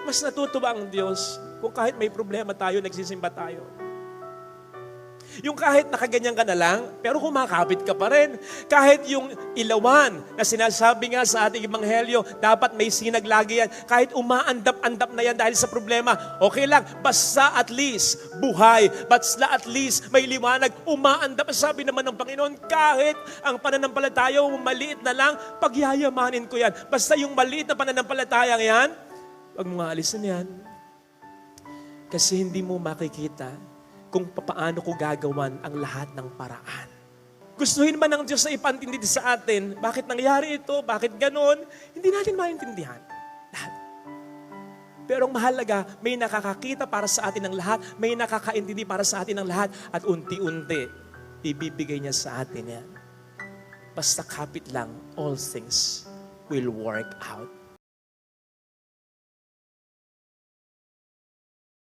mas natutuwa ang Diyos kung kahit may problema tayo, nagsisimba tayo. Yung kahit nakaganyan ka na lang, pero kumakapit ka pa rin. Kahit yung ilawan na sinasabi nga sa ating ebanghelyo, dapat may sinag lagi yan. Kahit umaandap-andap na yan dahil sa problema, okay lang. Basta at least buhay. Basta at least may liwanag. Umaandap. Sabi naman ng Panginoon, kahit ang pananampalataya maliit na lang, pagyayamanin ko yan. Basta yung maliit na pananampalataya yan, wag mo nga alisin yan. Kasi hindi mo makikita kung paano ko gagawan ang lahat ng paraan. Gustuhin man ng Diyos na ipantindi sa atin, bakit nangyari ito, bakit ganon, hindi natin maintindihan. Lahat. Pero ang mahalaga, may nakakakita para sa atin ng lahat, may nakakaintindi para sa atin ng lahat, at unti-unti, ibibigay niya sa atin yan. Basta kapit lang, all things will work out.